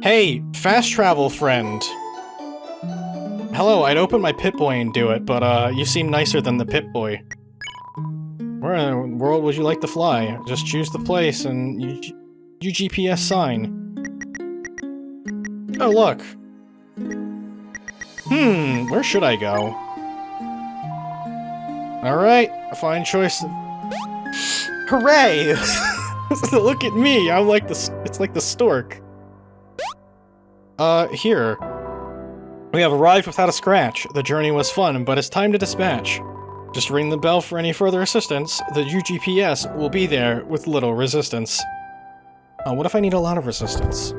Hey, fast travel friend. Hello, I'd open my Pip-Boy and do it, but you seem nicer than the Pip-Boy. Where in the world would you like to fly? Just choose the place and you GPS sign. Oh, look. Where should I go? Alright, a fine choice. Hooray! Look at me, I'm like it's like the stork. Here. We have arrived without a scratch. The journey was fun, but it's time to dispatch. Just ring the bell for any further assistance. The UGPS will be there with little resistance. What if I need a lot of resistance?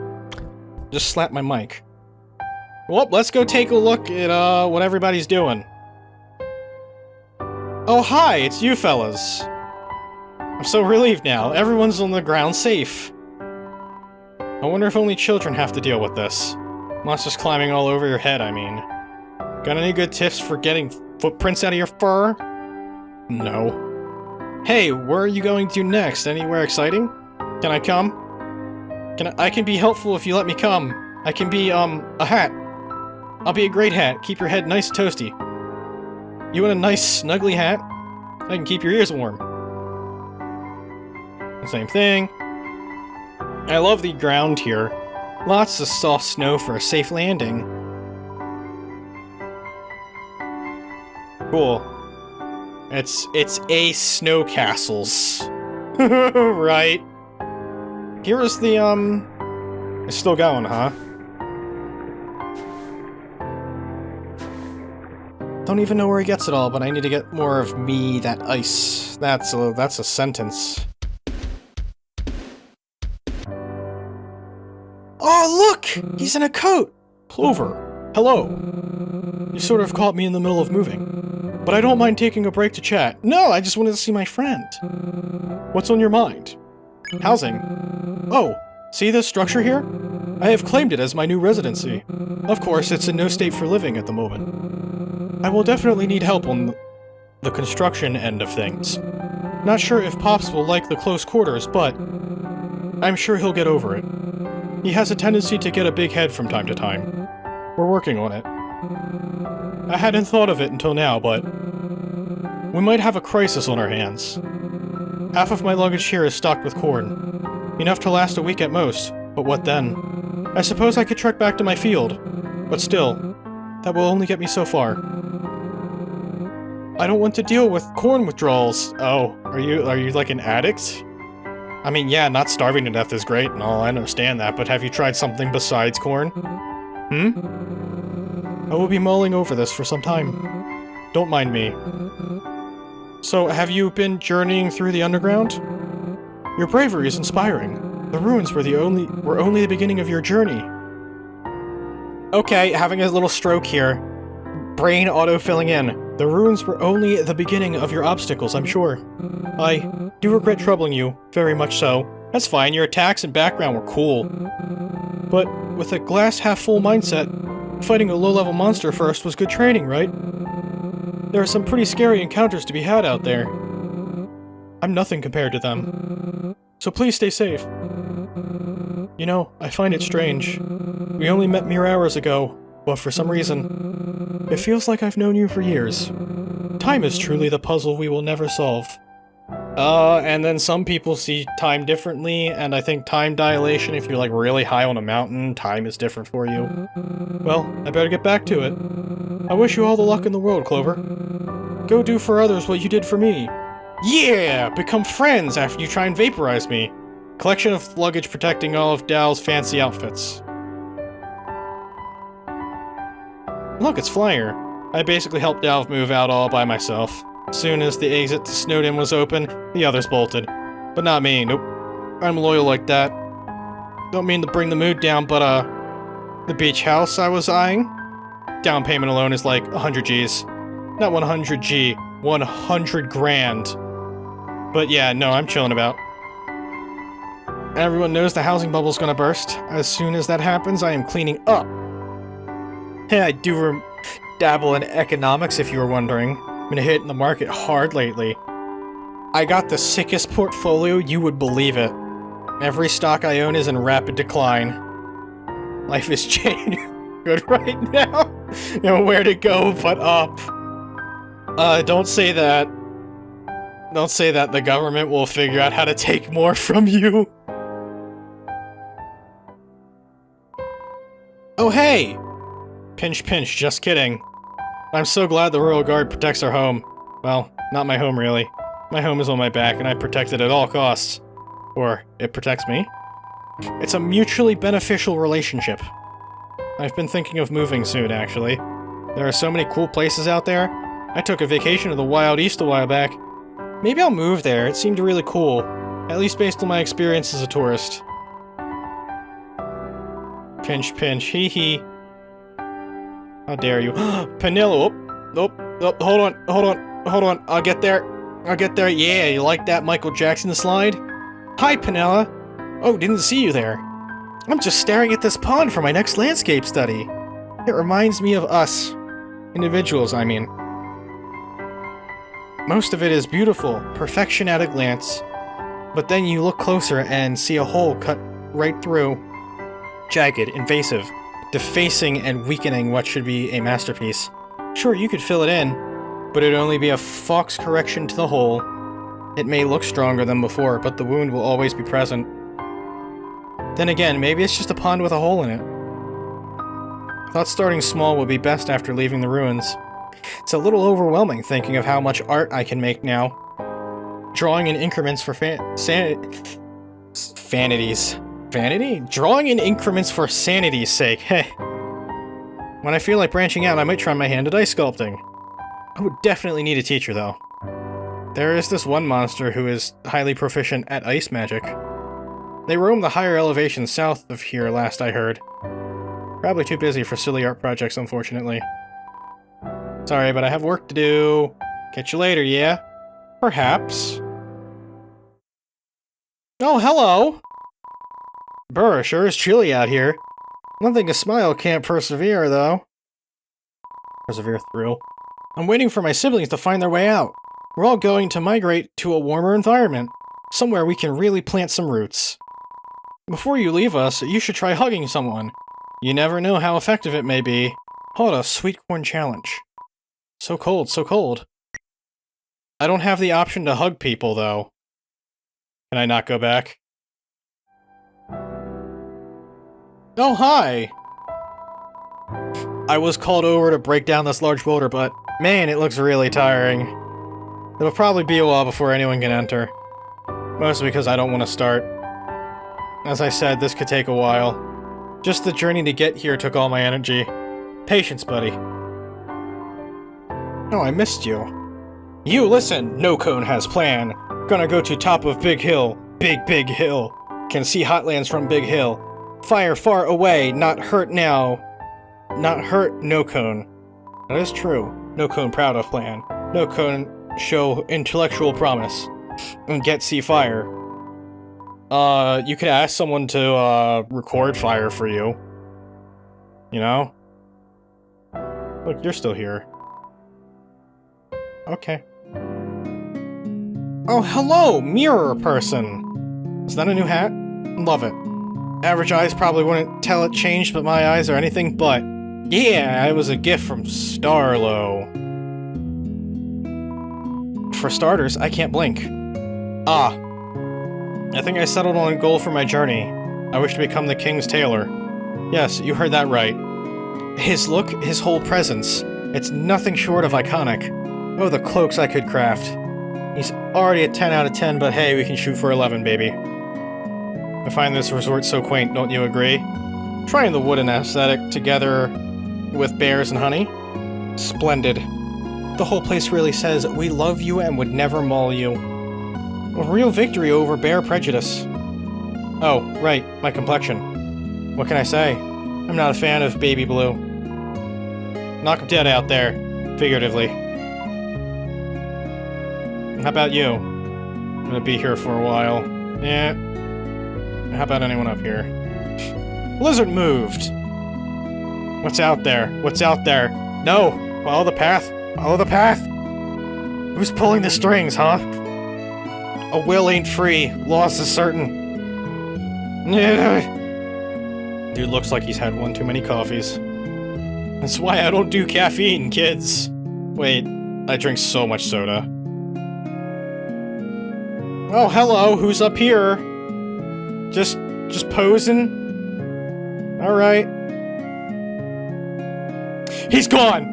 Just slap my mic. Well, let's go take a look at, what everybody's doing. Oh, hi, it's you fellas. I'm so relieved now. Everyone's on the ground safe. I wonder if only children have to deal with this. Monsters climbing all over your head, I mean. Got any good tips for getting footprints out of your fur? No. Hey, where are you going to next? Anywhere exciting? Can I come? I can be helpful if you let me come. I can be, a hat. I'll be a great hat. Keep your head nice and toasty. You want a nice, snuggly hat? I can keep your ears warm. Same thing. I love the ground here. Lots of soft snow for a safe landing. Cool. It's a snow castles. Right. Here is the, It's still going, huh? Don't even know where he gets it all, but I need to get more of me, that ice. That's a sentence. Oh, look! He's in a coat! Clover, hello. You sort of caught me in the middle of moving. But I don't mind taking a break to chat. No, I just wanted to see my friend. What's on your mind? Housing. Oh, see this structure here? I have claimed it as my new residency. Of course, it's in no state for living at the moment. I will definitely need help on the construction end of things. Not sure if Pops will like the close quarters, but I'm sure he'll get over it. He has a tendency to get a big head from time to time. We're working on it. I hadn't thought of it until now, but we might have a crisis on our hands. Half of my luggage here is stocked with corn. Enough to last a week at most, but what then? I suppose I could trek back to my field, but still, that will only get me so far. I don't want to deal with corn withdrawals. Oh, are you like an addict? I mean, yeah, not starving to death is great and all, I understand that, but have you tried something besides corn? I will be mulling over this for some time. Don't mind me. So, have you been journeying through the underground? Your bravery is inspiring. The ruins were only the beginning of your journey. Okay, having a little stroke here. Brain auto-filling in. The ruins were only the beginning of your obstacles, I'm sure. I do regret troubling you, very much so. That's fine, your attacks and background were cool. But with a glass-half-full mindset, fighting a low-level monster first was good training, right? There are some pretty scary encounters to be had out there. I'm nothing compared to them. So please stay safe. You know, I find it strange. We only met mere hours ago, but for some reason, it feels like I've known you for years. Time is truly the puzzle we will never solve. And then some people see time differently, and I think time dilation, if you're like really high on a mountain, time is different for you. Well, I better get back to it. I wish you all the luck in the world, Clover. Go do for others what you did for me. Yeah! Become friends after you try and vaporize me. Collection of luggage protecting all of Dal's fancy outfits. Look, it's Flyer. I basically helped Dalv move out all by myself. As soon as the exit to Snowden was open, the others bolted. But not me, nope. I'm loyal like that. Don't mean to bring the mood down, but the beach house I was eyeing? Down payment alone is like 100 Gs. Not 100 G, 100 grand. But yeah, no, I'm chilling about. Everyone knows the housing bubble's gonna burst. As soon as that happens, I am cleaning up. Hey, I do dabble in economics if you were wondering. I've been hitting the market hard lately. I got the sickest portfolio, you would believe it. Every stock I own is in rapid decline. Life is changing good right now. Nowhere to go but up. Don't say that. Don't say that. The government will figure out how to take more from you. Oh, hey! Pinch, pinch, just kidding. I'm so glad the Royal Guard protects our home. Well, not my home, really. My home is on my back, and I protect it at all costs. Or, it protects me. It's a mutually beneficial relationship. I've been thinking of moving soon, actually. There are so many cool places out there. I took a vacation to the Wild East a while back. Maybe I'll move there, it seemed really cool. At least based on my experience as a tourist. Pinch, pinch, hee hee. How dare you. Penilla, hold on, I'll get there, yeah, you like that Michael Jackson slide? Hi, Penilla. Oh, didn't see you there. I'm just staring at this pond for my next landscape study. It reminds me of us. Individuals, I mean. Most of it is beautiful, perfection at a glance. But then you look closer and see a hole cut right through. Jagged, invasive, defacing and weakening what should be a masterpiece. Sure, you could fill it in, but it'd only be a Fox correction to the hole. It may look stronger than before, but the wound will always be present. Then again, maybe it's just a pond with a hole in it. I thought starting small would be best after leaving the ruins. It's a little overwhelming thinking of how much art I can make now. Drawing in increments for vanities. Vanity? Drawing in increments for sanity's sake, heh. When I feel like branching out, I might try my hand at ice sculpting. I would definitely need a teacher, though. There is this one monster who is highly proficient at ice magic. They roam the higher elevations south of here, last I heard. Probably too busy for silly art projects, unfortunately. Sorry, but I have work to do. Catch you later, yeah? Perhaps. Oh, hello! Brr, sure is chilly out here. One thing a smile can't persevere, though. Persevere through. I'm waiting for my siblings to find their way out. We're all going to migrate to a warmer environment. Somewhere we can really plant some roots. Before you leave us, you should try hugging someone. You never know how effective it may be. Hold a sweet corn challenge. So cold, so cold. I don't have the option to hug people, though. Can I not go back? Oh, hi! I was called over to break down this large boulder, but man, it looks really tiring. It'll probably be a while before anyone can enter. Mostly because I don't want to start. As I said, this could take a while. Just the journey to get here took all my energy. Patience, buddy. Oh, I missed you. You listen! No Cone has plan. Gonna go to top of Big Hill. Big hill. Can see Hotlands from Big Hill. Fire far away, not hurt now. Not hurt, No Cone. That is true. No Cone proud of plan. No Cone show intellectual promise. And get see fire. You could ask someone to, record fire for you. You know? Look, you're still here. Okay. Oh, hello, mirror person! Is that a new hat? Love it. Average eyes probably wouldn't tell it changed, but my eyes are anything but. Yeah, it was a gift from Starlo. For starters, I can't blink. Ah. I think I settled on a goal for my journey. I wish to become the King's Tailor. Yes, you heard that right. His look, his whole presence, it's nothing short of iconic. Oh, the cloaks I could craft. He's already a 10 out of 10, but hey, we can shoot for 11, baby. I find this resort so quaint, don't you agree? Trying the wooden aesthetic together with bears and honey? Splendid. The whole place really says, we love you and would never maul you. A real victory over bear prejudice. Oh, right, my complexion. What can I say? I'm not a fan of baby blue. Knock him dead out there, figuratively. How about you? I'm gonna be here for a while. Yeah. How about anyone up here? Blizzard moved! What's out there? What's out there? No! Follow the path! Follow the path! Who's pulling the strings, huh? A will ain't free. Loss is certain. Dude looks like he's had one too many coffees. That's why I don't do caffeine, kids. Wait, I drink so much soda. Oh, hello, who's up here? Just posing? Alright. He's gone!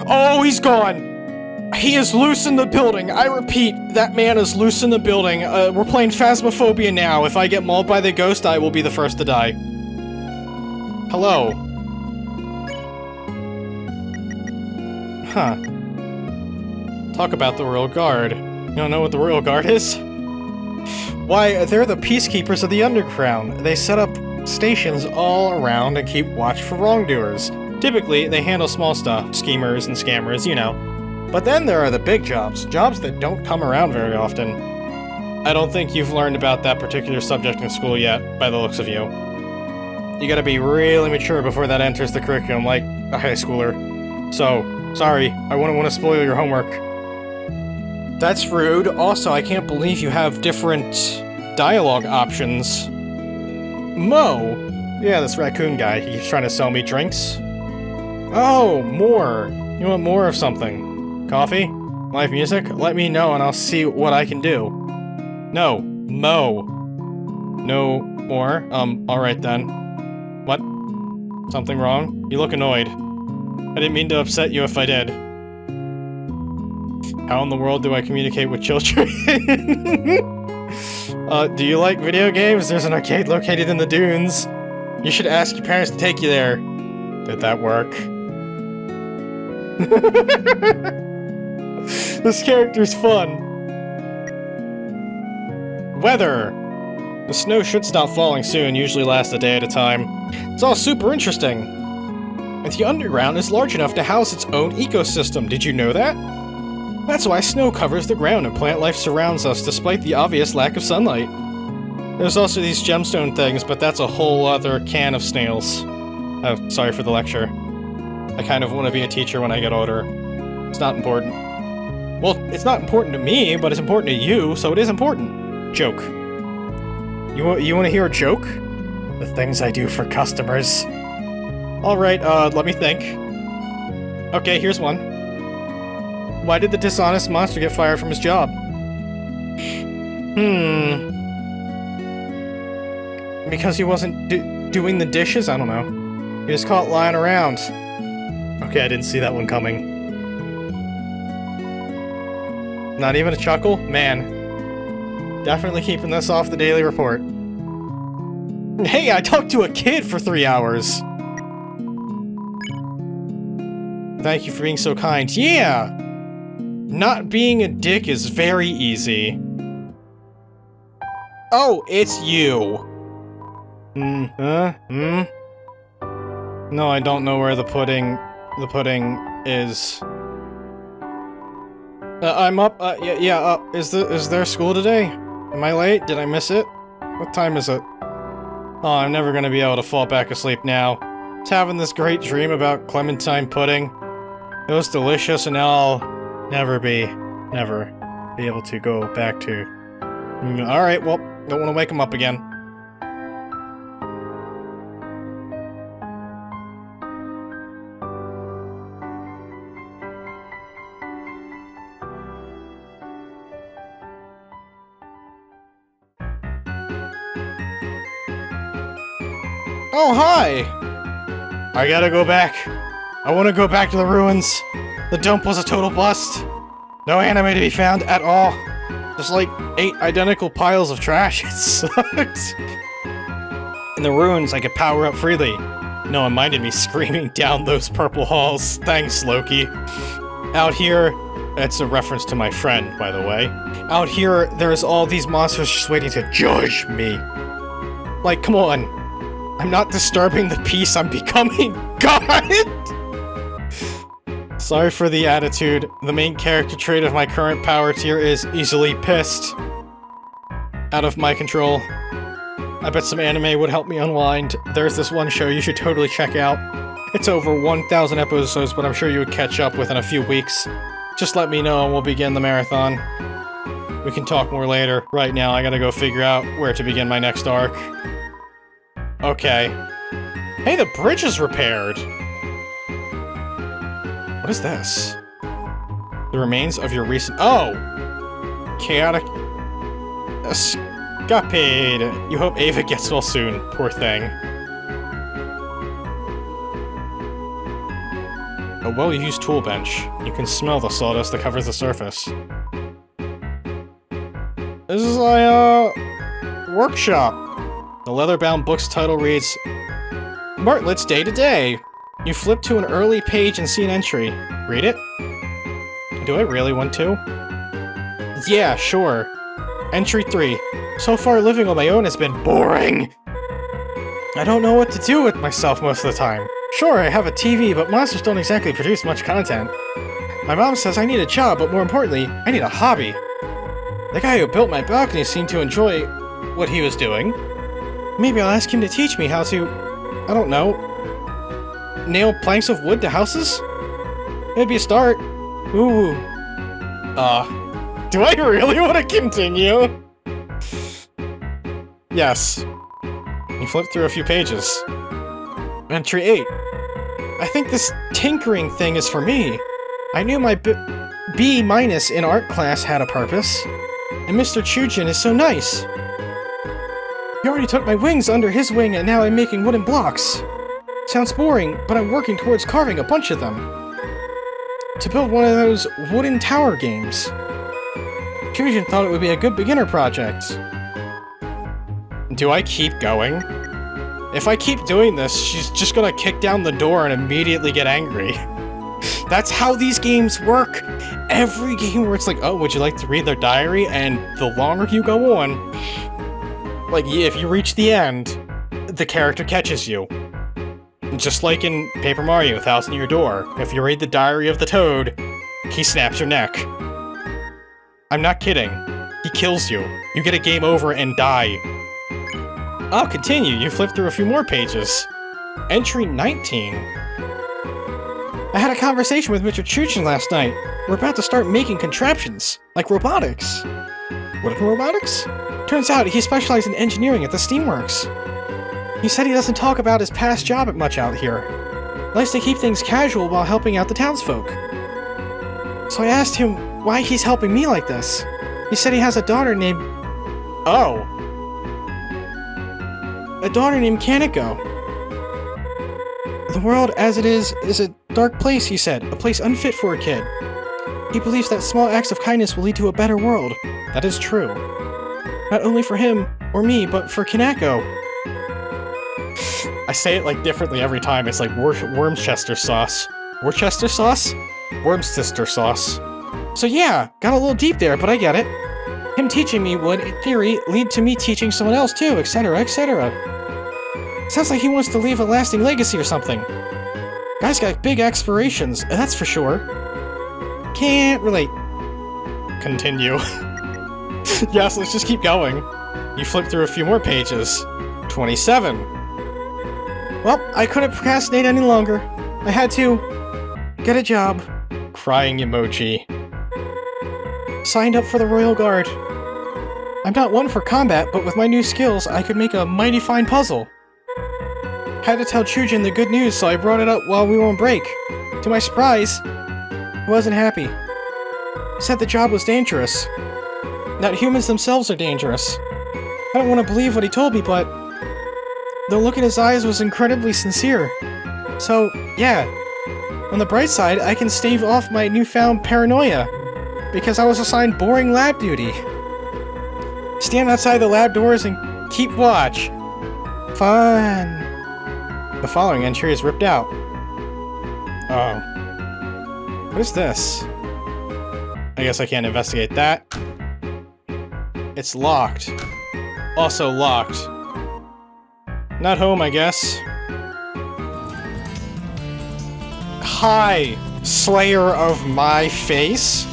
Oh, he's gone! He is loose in the building. I repeat, that man is loose in the building. We're playing Phasmophobia now. If I get mauled by the ghost, I will be the first to die. Hello. Huh. Talk about the Royal Guard. You don't know what the Royal Guard is? Why, they're the peacekeepers of the Underground. They set up stations all around and keep watch for wrongdoers. Typically, they handle small stuff, schemers and scammers, you know. But then there are the big jobs, jobs that don't come around very often. I don't think you've learned about that particular subject in school yet, by the looks of you. You gotta be really mature before that enters the curriculum, like a high schooler. So, sorry, I wouldn't want to spoil your homework. That's rude. Also, I can't believe you have different dialogue options. Mo! Yeah, this raccoon guy, he's trying to sell me drinks. Oh, more. You want more of something? Coffee? Live music? Let me know and I'll see what I can do. No. Mo. No more? Alright then. What? Something wrong? You look annoyed. I didn't mean to upset you if I did. How in the world do I communicate with children? Do you like video games? There's an arcade located in the dunes. You should ask your parents to take you there. Did that work? This character's fun. Weather. The snow should stop falling soon, usually lasts a day at a time. It's all super interesting. And the underground is large enough to house its own ecosystem, did you know that? That's why snow covers the ground and plant life surrounds us despite the obvious lack of sunlight. There's also these gemstone things, but that's a whole other can of snails. Oh, sorry for the lecture. I kind of want to be a teacher when I get older. It's not important. Well, it's not important to me, but it's important to you, so it is important. Joke. You want to hear a joke? The things I do for customers. Alright, let me think. Okay, here's one. Why did the dishonest monster get fired from his job? Because he wasn't doing the dishes? I don't know. He was caught lying around. Okay, I didn't see that one coming. Not even a chuckle? Man. Definitely keeping this off the daily report. Hey, I talked to a kid for 3 hours! Thank you for being so kind. Yeah! Not being a dick is very easy. Oh, it's you! No, I don't know where the pudding is. I'm up, is there school today? Am I late? Did I miss it? What time is it? Oh, I'm never gonna be able to fall back asleep now. I was having this great dream about clementine pudding. It was delicious, and now I'll never be able to go back to... Alright, well, don't want to wake him up again. Oh, hi! I gotta go back. I want to go back to the ruins. The dump was a total bust. No anime to be found at all. Just like 8 identical piles of trash. It sucks. In the ruins, I could power up freely. No one minded me screaming down those purple halls. Thanks, Loki. Out here, that's a reference to my friend, by the way. Out here, there's all these monsters just waiting to judge me. Like, come on. I'm not disturbing the peace, I'm becoming God! Sorry for the attitude. The main character trait of my current power tier is easily pissed. Out of my control. I bet some anime would help me unwind. There's this one show you should totally check out. It's over 1,000 episodes, but I'm sure you would catch up within a few weeks. Just let me know and we'll begin the marathon. We can talk more later. Right now, I gotta go figure out where to begin my next arc. Okay. Hey, the bridge is repaired! What is this? The remains of your recent— oh! Chaotic— escapade. You hope Ava gets well soon. Poor thing. A well-used tool bench. You can smell the sawdust that covers the surface. This is a, workshop. The leather-bound book's title reads, Bartlett's Day to Day. You flip to an early page and see an entry. Read it? Do I really want to? Yeah, sure. Entry 3. So far, living on my own has been boring. I don't know what to do with myself most of the time. Sure, I have a TV, but monsters don't exactly produce much content. My mom says I need a job, but more importantly, I need a hobby. The guy who built my balcony seemed to enjoy what he was doing. Maybe I'll ask him to teach me how to, I don't know, nail planks of wood to houses? It'd be a start. Ooh. Do I really want to continue? Yes. You flip through a few pages. Entry 8. I think this tinkering thing is for me. I knew my B- in art class had a purpose. And Mr. Chujin is so nice. He already took my wings under his wing and now I'm making wooden blocks. Sounds boring, but I'm working towards carving a bunch of them. To build one of those wooden tower games. Chujin thought it would be a good beginner project. Do I keep going? If I keep doing this, she's just gonna kick down the door and immediately get angry. That's how these games work! Every game where it's like, oh, would you like to read their diary? And the longer you go on, like, if you reach the end, the character catches you. Just like in Paper Mario, Thousand Year Door. If you read the diary of the Toad, he snaps your neck. I'm not kidding. He kills you. You get a game over and die. I'll continue. You flip through a few more pages. Entry 19. I had a conversation with Mr. Chujin last night. We're about to start making contraptions, like robotics. Wooden robotics? Turns out he specialized in engineering at the Steamworks. He said he doesn't talk about his past job much out here. Likes to keep things casual while helping out the townsfolk. So I asked him why he's helping me like this. He said he has a daughter named... oh. A daughter named Kaneko. The world as it is a dark place, he said. A place unfit for a kid. He believes that small acts of kindness will lead to a better world. That is true. Not only for him, or me, but for Kaneko. I say it like differently every time. It's like Wormchester sauce. Worcester sauce? Wormsister sauce. So yeah, got a little deep there, but I get it. Him teaching me would, in theory, lead to me teaching someone else too, etc., etc. Sounds like he wants to leave a lasting legacy or something. Guy's got big aspirations, that's for sure. Can't relate. Continue. Yes, let's just keep going. You flip through a few more pages. 27. Well, I couldn't procrastinate any longer. I had to get a job. Crying emoji. Signed up for the Royal Guard. I'm not one for combat, but with my new skills, I could make a mighty fine puzzle. Had to tell Chujin the good news, so I brought it up while we were on break. To my surprise, he wasn't happy. Said the job was dangerous. That humans themselves are dangerous. I don't want to believe what he told me, but the look in his eyes was incredibly sincere. So, yeah. On the bright side, I can stave off my newfound paranoia, because I was assigned boring lab duty. Stand outside the lab doors and keep watch. Fun. The following entry is ripped out. Oh. What is this? I guess I can't investigate that. It's locked. Also locked. Not home, I guess. Hi, Slayer of my face.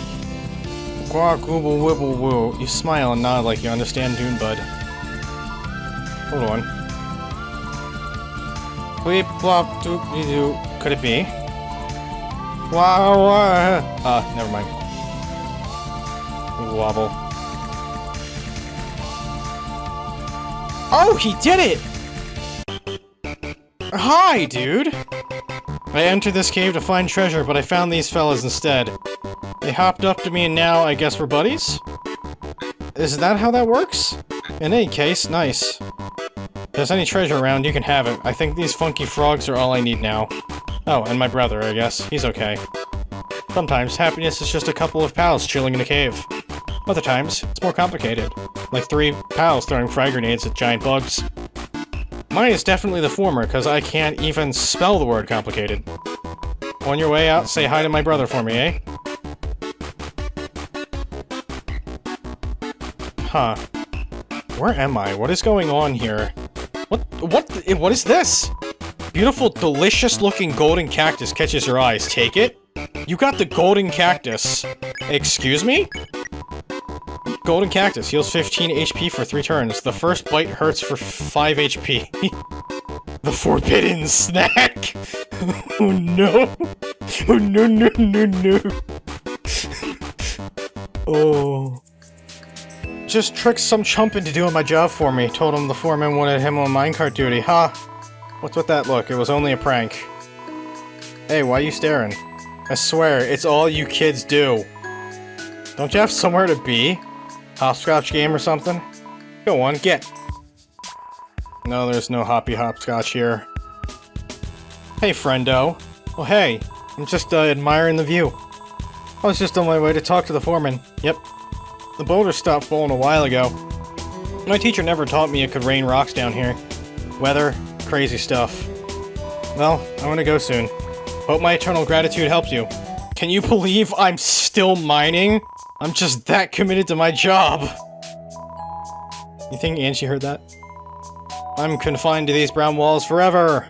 Guac wooble wibble woo. You smile and nod like you understand Dune Bud. Hold on. Bleep blop doop dee doo. Could it be? Wow, wow. Never mind. Wobble. Oh, he did it! Hi, dude! I entered this cave to find treasure, but I found these fellas instead. They hopped up to me and now I guess we're buddies? Is that how that works? In any case, nice. If there's any treasure around, you can have it. I think these funky frogs are all I need now. Oh, and my brother, I guess. He's okay. Sometimes, happiness is just a couple of pals chilling in a cave. Other times, it's more complicated. Like 3 pals throwing frag grenades at giant bugs. Mine is definitely the former, because I can't even spell the word complicated. On your way out, say hi to my brother for me, eh? Huh. Where am I? What is going on here? What is this? Beautiful, delicious-looking golden cactus catches your eyes. Take it? You got the golden cactus. Excuse me? Golden cactus heals 15 HP for 3 turns. The first bite hurts for 5 HP. The forbidden snack! Oh no! Oh no no no no! Oh... Just tricked some chump into doing my job for me. Told him the foreman wanted him on minecart duty. Ha! What's with that look? It was only a prank. Hey, why are you staring? I swear, it's all you kids do. Don't you have somewhere to be? Hopscotch game or something? Go on, get. No, there's no hoppy hopscotch here. Hey, friendo. Oh, hey. I'm just, admiring the view. I was just on my way to talk to the foreman. Yep. The boulders stopped falling a while ago. My teacher never taught me it could rain rocks down here. Weather, crazy stuff. Well, I'm gonna go soon. Hope my eternal gratitude helps you. Can you believe I'm still mining? I'm just that committed to my job. You think Angie heard that? I'm confined to these brown walls forever.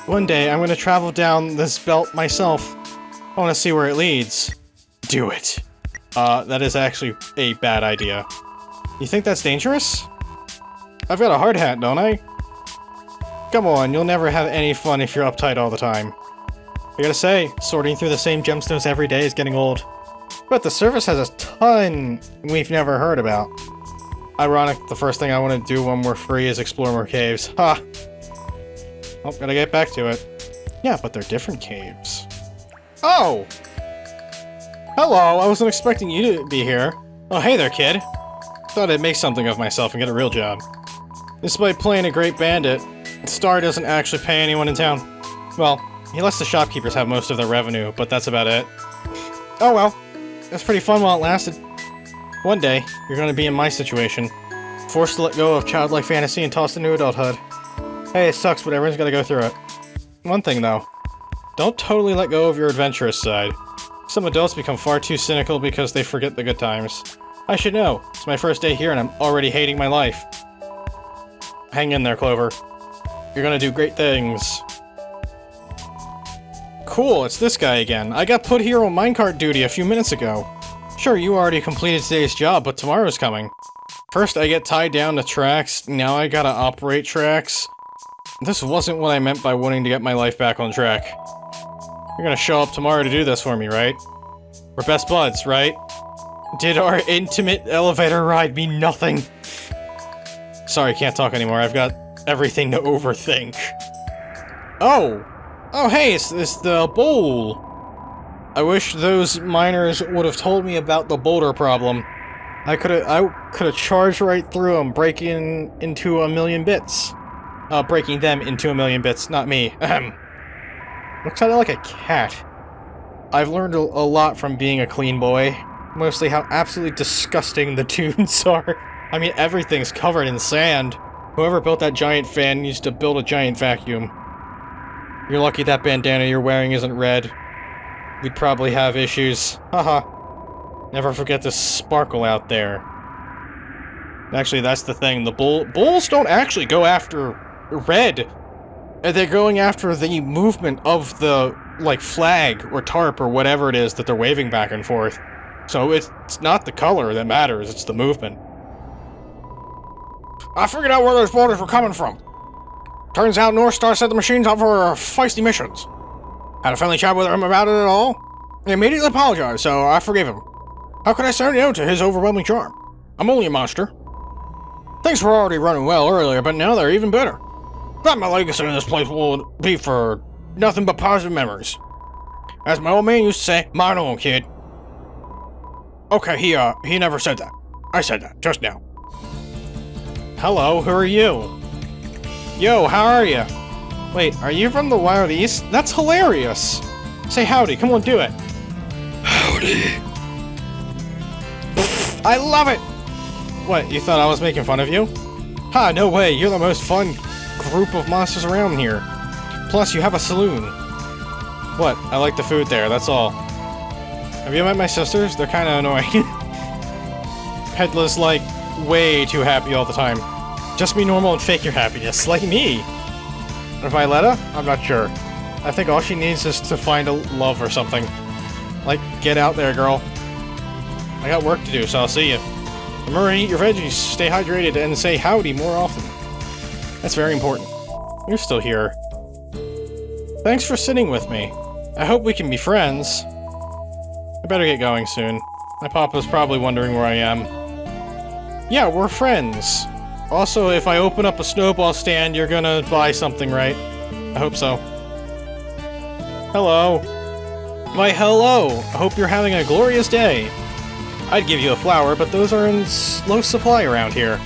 One day, I'm gonna travel down this belt myself. I wanna see where it leads. Do it. That is actually a bad idea. You think that's dangerous? I've got a hard hat, don't I? Come on, you'll never have any fun if you're uptight all the time. I gotta say, sorting through the same gemstones every day is getting old. But the service has a ton we've never heard about. Ironic, the first thing I want to do when we're free is explore more caves. Ha! Oh, gotta get back to it. Yeah, but they're different caves. Oh! Hello, I wasn't expecting you to be here. Oh, hey there, kid. Thought I'd make something of myself and get a real job. Despite playing a great bandit, Star doesn't actually pay anyone in town. Well, he lets the shopkeepers have most of their revenue, but that's about it. Oh well, it was pretty fun while it lasted. One day, you're gonna be in my situation. Forced to let go of childlike fantasy and tossed into adulthood. Hey, it sucks, but everyone's gotta go through it. One thing though, don't totally let go of your adventurous side. Some adults become far too cynical because they forget the good times. I should know. It's my first day here and I'm already hating my life. Hang in there, Clover. You're gonna do great things. Cool, it's this guy again. I got put here on minecart duty a few minutes ago. Sure, you already completed today's job, but tomorrow's coming. First I get tied down to tracks, now I gotta operate tracks. This wasn't what I meant by wanting to get my life back on track. You're gonna show up tomorrow to do this for me, right? We're best buds, right? Did our intimate elevator ride mean nothing? Sorry, can't talk anymore. I've got everything to overthink. Oh! Oh, hey, it's the bowl! I wish those miners would have told me about the boulder problem. I could've charged right through them, breaking into a million bits. Breaking them into a million bits, not me. Ahem. Looks kinda like a cat. I've learned a lot from being a clean boy. Mostly how absolutely disgusting the dunes are. I mean, everything's covered in sand. Whoever built that giant fan needs to build a giant vacuum. You're lucky that bandana you're wearing isn't red. We'd probably have issues. Haha. Never forget the sparkle out there. Actually, that's the thing. The bulls don't actually go after red. They're going after the movement of the, like, flag or tarp or whatever it is that they're waving back and forth. So it's not the color that matters, it's the movement. I figured out where those boulders were coming from. Turns out North Star set the machines up for feisty missions. Had a friendly chat with him about it at all. He immediately apologized, so I forgave him. How could I say no to his overwhelming charm? I'm only a monster. Things were already running well earlier, but now they're even better. Bet my legacy in this place will be for nothing but positive memories. As my old man used to say, mine own, kid. Okay, he never said that. I said that, just now. Hello, who are you? Yo, how are you? Wait, are you from the Wild East? That's hilarious! Say howdy, come on, do it. Howdy. I love it! What, you thought I was making fun of you? Ha, no way, you're the most fun group of monsters around here. Plus, you have a saloon. What? I like the food there, that's all. Have you met my sisters? They're kinda annoying. Peddler's like, way too happy all the time. Just be normal and fake your happiness, like me. And Violetta? I'm not sure. I think all she needs is to find a love or something. Like, get out there, girl. I got work to do, so I'll see you. Remember to eat your veggies, stay hydrated, and say howdy more often. That's very important. You're still here. Thanks for sitting with me. I hope we can be friends. I better get going soon. My papa's probably wondering where I am. Yeah, we're friends. Also, if I open up a snowball stand, you're gonna buy something, right? I hope so. Hello. Why, hello! I hope you're having a glorious day. I'd give you a flower, but those are in low supply around here.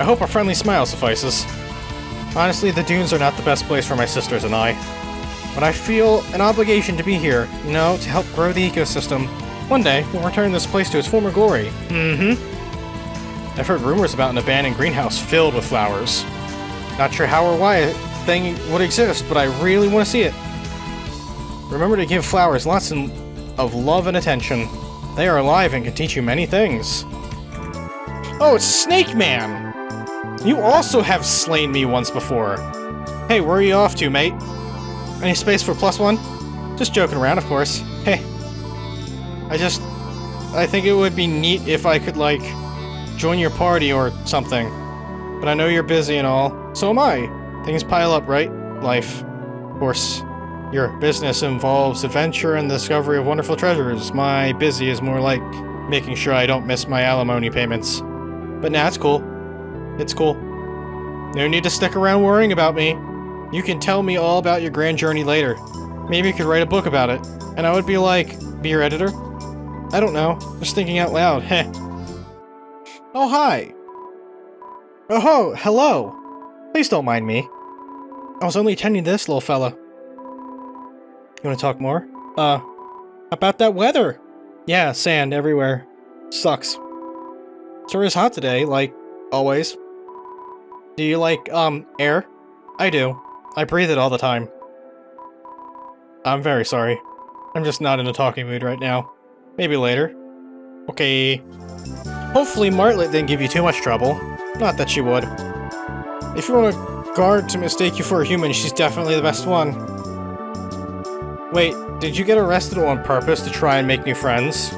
I hope a friendly smile suffices. Honestly, the dunes are not the best place for my sisters and I. But I feel an obligation to be here, you know, to help grow the ecosystem. One day, we'll return this place to its former glory. I've heard rumors about an abandoned greenhouse filled with flowers. Not sure how or why a thing would exist, but I really want to see it. Remember to give flowers lots of love and attention. They are alive and can teach you many things. Oh, it's Snake Man! You also have slain me once before. Hey, where are you off to, mate? Any space for +1? Just joking around, of course. Hey. I think it would be neat if I could, like, join your party or something. But I know you're busy and all. So am I. Things pile up, right? Life. Of course. Your business involves adventure and the discovery of wonderful treasures. My busy is more like making sure I don't miss my alimony payments. But nah, it's cool. It's cool. No need to stick around worrying about me. You can tell me all about your grand journey later. Maybe you could write a book about it. And I would be like, be your editor? I don't know. Just thinking out loud. Heh. Oh, hi. Oh, hello. Please don't mind me. I was only tending to this little fella. You want to talk more? About that weather. Yeah, sand everywhere. Sucks. Sure is hot today, like always. Do you like, air? I do. I breathe it all the time. I'm very sorry. I'm just not in a talking mood right now. Maybe later. Okay. Hopefully Martlet didn't give you too much trouble. Not that she would. If you want a guard to mistake you for a human, she's definitely the best one. Wait, did you get arrested on purpose to try and make new friends?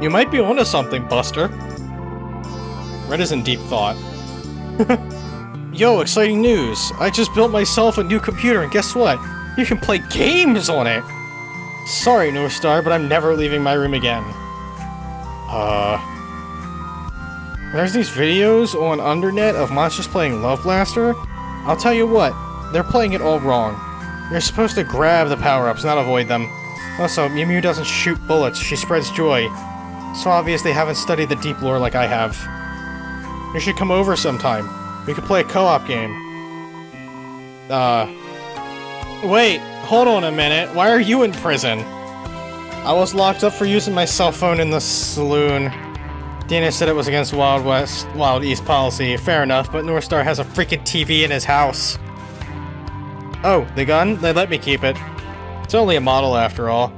You might be onto something, Buster. Red is in deep thought. Yo, exciting news! I just built myself a new computer, and guess what? You can play games on it! Sorry, North Star, but I'm never leaving my room again. There's these videos on Undernet of monsters playing Love Blaster. I'll tell you what, they're playing it all wrong. You're supposed to grab the power-ups, not avoid them. Also, Mew Mew doesn't shoot bullets, she spreads joy. So obvious they haven't studied the deep lore like I have. You should come over sometime. We could play a co-op game. Wait, hold on a minute. Why are you in prison? I was locked up for using my cell phone in the saloon. Dana said it was against Wild East policy. Fair enough, but North Star has a freaking TV in his house. Oh, the gun? They let me keep it. It's only a model after all.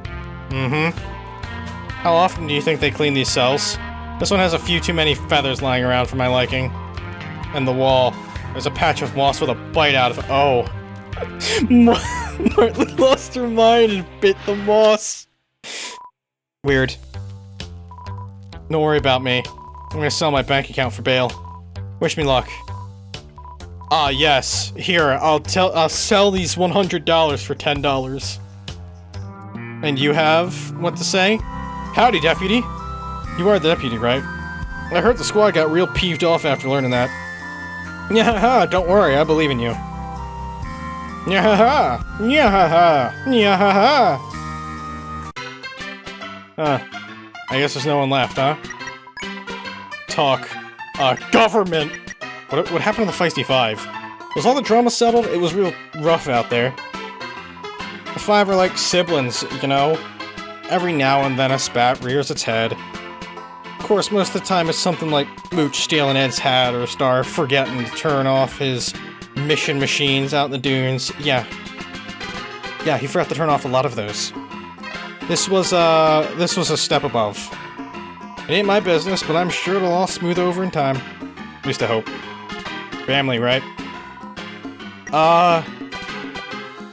How often do you think they clean these cells? This one has a few too many feathers lying around for my liking. And the wall. There's a patch of moss with a bite out of it. Oh. Martlet lost her mind and bit the moss. Weird. Don't worry about me. I'm gonna sell my bank account for bail. Wish me luck. Ah, yes. Here, I'll sell these $100 for $10. And you have what to say? Howdy, deputy. You are the deputy, right? I heard the squad got real peeved off after learning that. Nyahaha, don't worry, I believe in you. Nyahaha! Nyahaha! Nyahaha! I guess there's no one left, huh? Talk. Government! What happened to the Feisty Five? Was all the drama settled? It was real rough out there. The five are like siblings, you know? Every now and then a spat rears its head. Of course, most of the time it's something like Mooch stealing Ed's hat or Star forgetting to turn off his mission machines out in the dunes. Yeah, he forgot to turn off a lot of those. This was a step above. It ain't my business, but I'm sure it'll all smooth over in time. At least I hope. Family, right?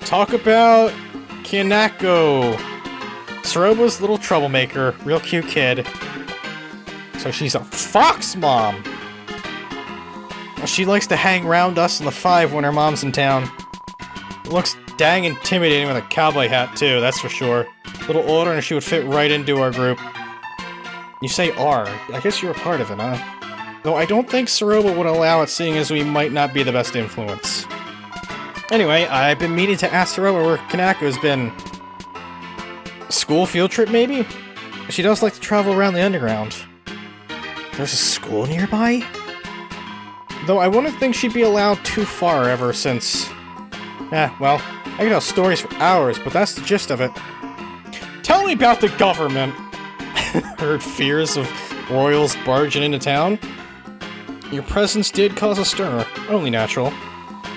Talk about Kanako. Soroba's little troublemaker, real cute kid. So she's a fox mom! She likes to hang around us in the five when her mom's in town. Looks dang intimidating with a cowboy hat, too, that's for sure. A little older and she would fit right into our group. You say R. I guess you're a part of it, huh? Though I don't think Soroba would allow it, seeing as we might not be the best influence. Anyway, I've been meaning to ask Soroba where Kanako's been. School field trip, maybe? She does like to travel around the underground. There's a school nearby? Though I wouldn't think she'd be allowed too far ever since... well, I can tell stories for hours, but that's the gist of it. Tell me about the government! Heard fears of royals barging into town? Your presence did cause a stir, only natural.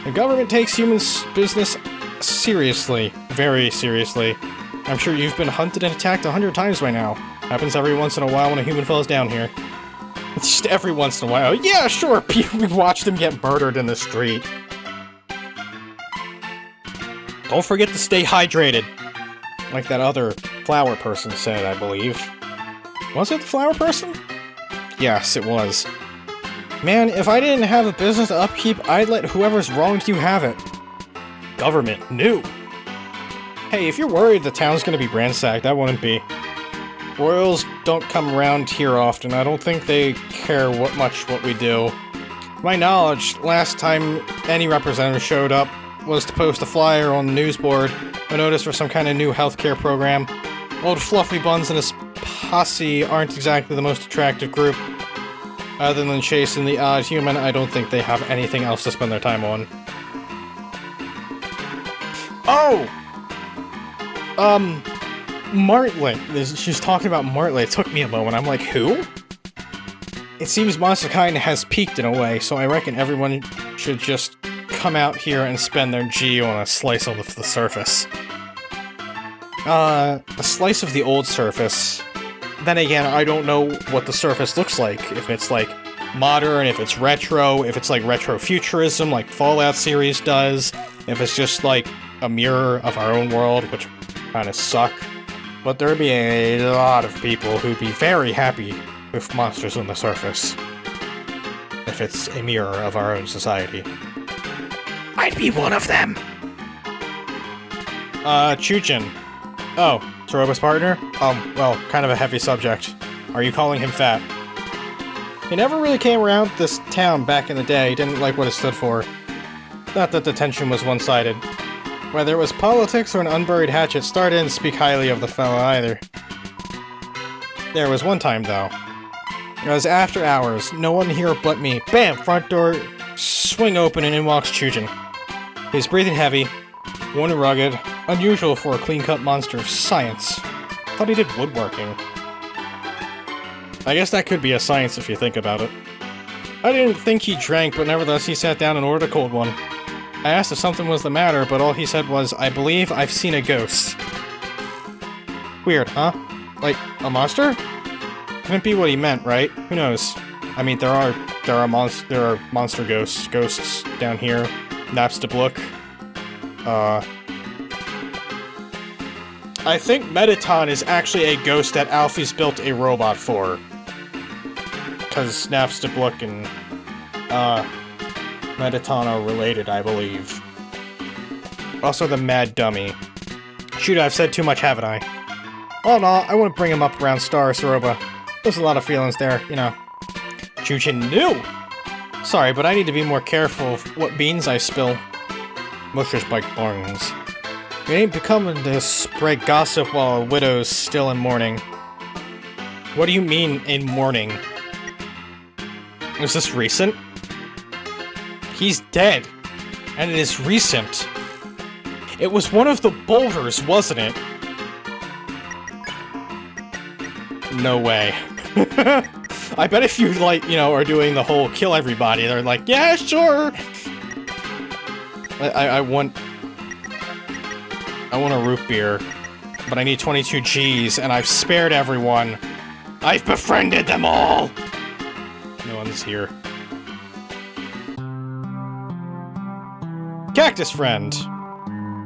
The government takes human business seriously, very seriously. I'm sure you've been hunted and attacked 100 times by now. Happens every once in a while when a human falls down here. It's just every once in a while. Yeah, sure, we've watched them get murdered in the street. Don't forget to stay hydrated. Like that other flower person said, I believe. Was it the flower person? Yes, it was. Man, if I didn't have a business to upkeep, I'd let whoever's wronged you have it. Government, new. Hey, if you're worried the town's gonna be ransacked, I wouldn't be. Royals don't come around here often. I don't think they care what we do. To my knowledge, last time any representative showed up was to post a flyer on the news board, a notice for some kind of new healthcare program. Old Fluffy Buns and his posse aren't exactly the most attractive group. Other than chasing the odd human, I don't think they have anything else to spend their time on. Oh! Martlet. She's talking about Martlet. It took me a moment. I'm like, who? It seems Monsterkind has peaked in a way, so I reckon everyone should just come out here and spend their G on a slice of the surface. A slice of the old surface. Then again, I don't know what the surface looks like. If it's like modern, if it's retro, if it's like retrofuturism like Fallout series does, if it's just like a mirror of our own world, which kind of suck. But there'd be a lot of people who'd be very happy with Monsters on the Surface. If it's a mirror of our own society. I'd be one of them! Chujin. Oh, Soroba's partner? Well, kind of a heavy subject. Are you calling him fat? He never really came around this town back in the day. He didn't like what it stood for. Not that the tension was one-sided. Whether it was politics or an unburied hatchet, Star didn't speak highly of the fella either. There was one time, though. It was after hours, no one here but me. Bam! Front door swing open and in walks Chujin. He's breathing heavy, worn and rugged, unusual for a clean-cut monster of science. Thought he did woodworking. I guess that could be a science if you think about it. I didn't think he drank, but nevertheless he sat down and ordered a cold one. I asked if something was the matter, but all he said was, I believe I've seen a ghost. Weird, huh? Like, a monster? Couldn't be what he meant, right? Who knows? I mean, there are monster ghosts down here. Napstablook. I think Mettaton is actually a ghost that Alfie's built a robot for. Because Napstablook and, Mettaton are related, I believe. Also the Mad Dummy. Shoot, I've said too much, haven't I? Oh no, I wouldn't bring him up around Star or Soroba. There's a lot of feelings there, you know. Choo-chin new! Sorry, but I need to be more careful of what beans I spill. Mushers bite bones. You ain't becoming to spread gossip while a widow's still in mourning. What do you mean, in mourning? Is this recent? He's dead. And it is recent. It was one of the boulders, wasn't it? No way. I bet if you, like, you know, are doing the whole kill everybody, they're like, yeah, sure! I want a root beer, but I need 22 G's, and I've spared everyone. I've befriended them all! No one's here. Cactus friend!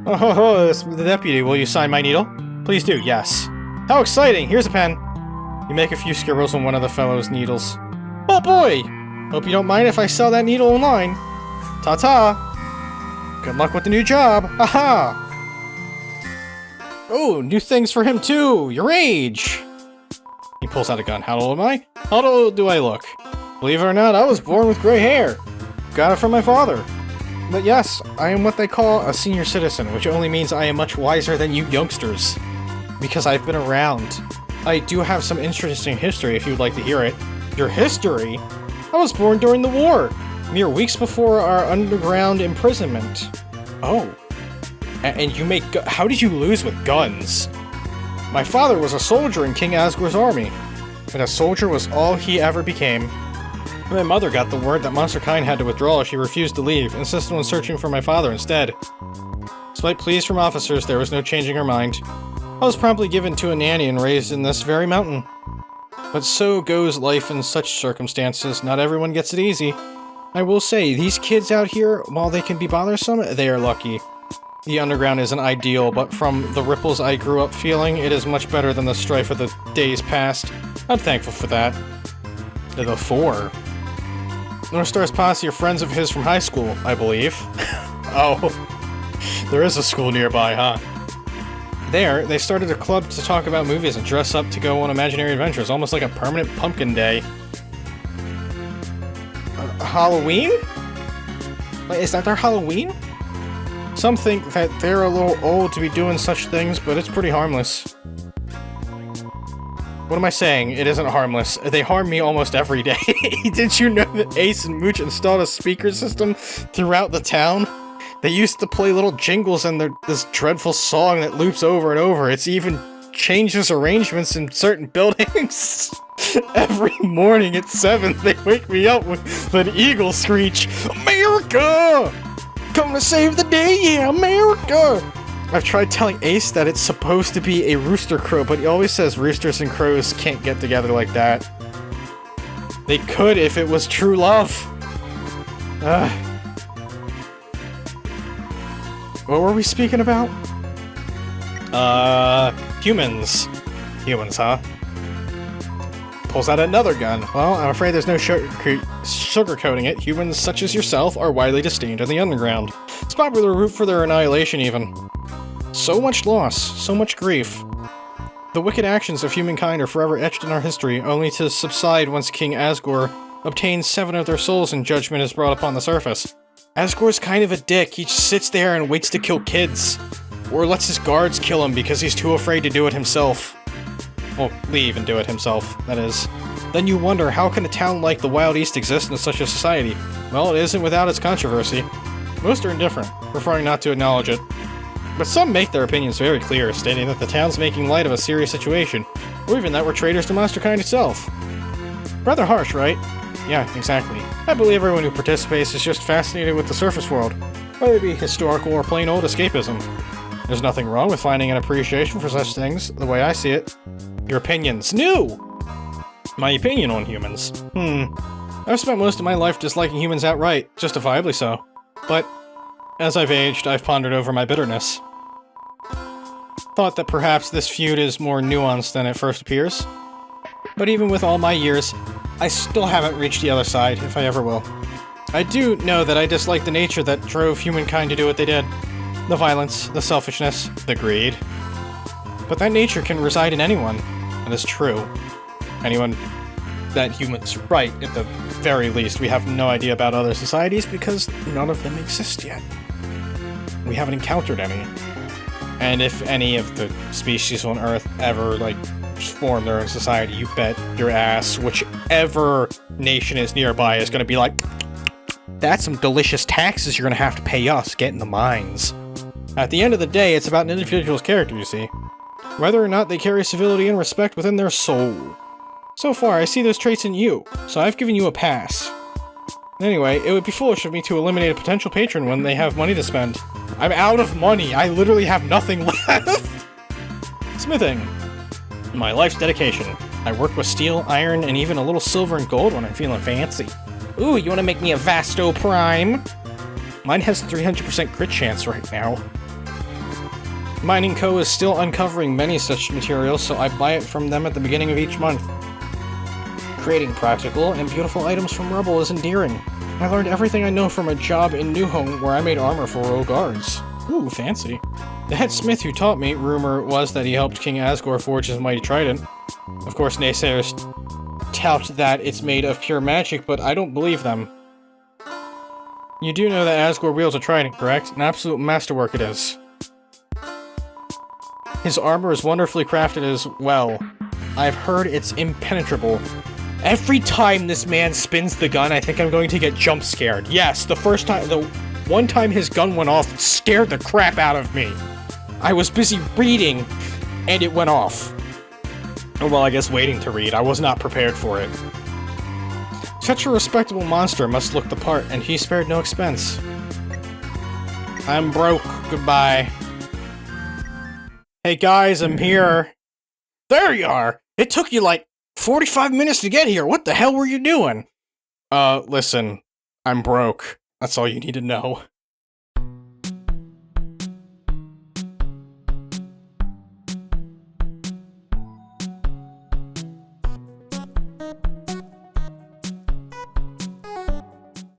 Oh, ho, ho, it's the deputy. Will you sign my needle? Please do, yes. How exciting! Here's a pen. You make a few scribbles on one of the fellow's needles. Oh boy! Hope you don't mind if I sell that needle online. Ta-ta! Good luck with the new job! Haha! Oh, new things for him too! Your age! He pulls out a gun. How old am I? How old do I look? Believe it or not, I was born with gray hair. Got it from my father. But yes, I am what they call a senior citizen, which only means I am much wiser than you youngsters. Because I've been around. I do have some interesting history if you'd like to hear it. Your history? I was born during the war, mere weeks before our underground imprisonment. Oh. And you make how did you lose with guns? My father was a soldier in King Asgore's army, and a soldier was all he ever became. When my mother got the word that Monsterkind had to withdraw, she refused to leave, insisted on searching for my father instead. Despite pleas from officers, there was no changing her mind. I was promptly given to a nanny and raised in this very mountain. But so goes life in such circumstances. Not everyone gets it easy. I will say, these kids out here, while they can be bothersome, they are lucky. The underground isn't ideal, but from the ripples I grew up feeling, it is much better than the strife of the days past. I'm thankful for that. The four. Northstar's posse are friends of his from high school, I believe. Oh. There is a school nearby, huh? There, they started a club to talk about movies and dress up to go on imaginary adventures, almost like a permanent pumpkin day. Halloween? Wait, is that their Halloween? Some think that they're a little old to be doing such things, but it's pretty harmless. What am I saying? It isn't harmless. They harm me almost every day. Did you know that Ace and Mooch installed a speaker system throughout the town? They used to play little jingles and this dreadful song that loops over and over. It's even changes arrangements in certain buildings. Every morning at 7, they wake me up with an eagle screech. America! Come to save the day, yeah, America! I've tried telling Ace that it's supposed to be a rooster crow, but he always says roosters and crows can't get together like that. They could if it was true love. What were we speaking about? Humans. Humans, huh? Pulls out another gun. Well, I'm afraid there's no sugarcoating it. Humans such as yourself are widely disdained in the underground. It's popular route for their annihilation, even. So much loss, so much grief. The wicked actions of humankind are forever etched in our history, only to subside once King Asgore obtains 7 of their souls and judgment is brought upon the surface. Asgore's kind of a dick. He just sits there and waits to kill kids. Or lets his guards kill him because he's too afraid to do it himself. Well, leave and do it himself, that is. Then you wonder, how can a town like the Wild East exist in such a society? Well, it isn't without its controversy. Most are indifferent, preferring not to acknowledge it. But some make their opinions very clear, stating that the town's making light of a serious situation, or even that we're traitors to Monsterkind itself. Rather harsh, right? Yeah, exactly. I believe everyone who participates is just fascinated with the surface world, whether it be historical or plain old escapism. There's nothing wrong with finding an appreciation for such things, the way I see it. Your opinions. New! My opinion on humans. I've spent most of my life disliking humans outright, justifiably so. But, as I've aged, I've pondered over my bitterness. Thought that perhaps this feud is more nuanced than it first appears. But even with all my years, I still haven't reached the other side, if I ever will. I do know that I dislike the nature that drove humankind to do what they did. The violence, the selfishness, the greed. But that nature can reside in anyone. That is true. anyone that humans right, at the very least. We have no idea about other societies because none of them exist yet. We haven't encountered any. And if any of the species on Earth ever, like, form their own society, you bet your ass whichever nation is nearby is gonna be like, that's some delicious taxes you're gonna have to pay us, get in the mines. At the end of the day, it's about an individual's character, you see. Whether or not they carry civility and respect within their soul. So far, I see those traits in you, so I've given you a pass. Anyway, it would be foolish of me to eliminate a potential patron when they have money to spend. I'm out of money! I literally have nothing left! Smithing. My life's dedication. I work with steel, iron, and even a little silver and gold when I'm feeling fancy. Ooh, you wanna make me a Vasto Prime? Mine has 300% crit chance right now. Mining Co. is still uncovering many such materials, so I buy it from them at the beginning of each month. Creating practical and beautiful items from rubble is endearing. I learned everything I know from a job in New Home where I made armor for royal guards. Ooh, fancy. The head smith who taught me, rumor was that he helped King Asgore forge his mighty trident. Of course, naysayers tout that it's made of pure magic, but I don't believe them. You do know that Asgore wields a trident, correct? An absolute masterwork it is. His armor is wonderfully crafted as well. I've heard it's impenetrable. Every time this man spins the gun, I think I'm going to get jump scared. Yes, the one time his gun went off scared the crap out of me. I was busy reading, and it went off. Well, I guess waiting to read. I was not prepared for it. Such a respectable monster must look the part, and he spared no expense. I'm broke. Goodbye. Hey guys, I'm here. There you are! It took you like 45 minutes to get here. What the hell were you doing? Listen. I'm broke. That's all you need to know.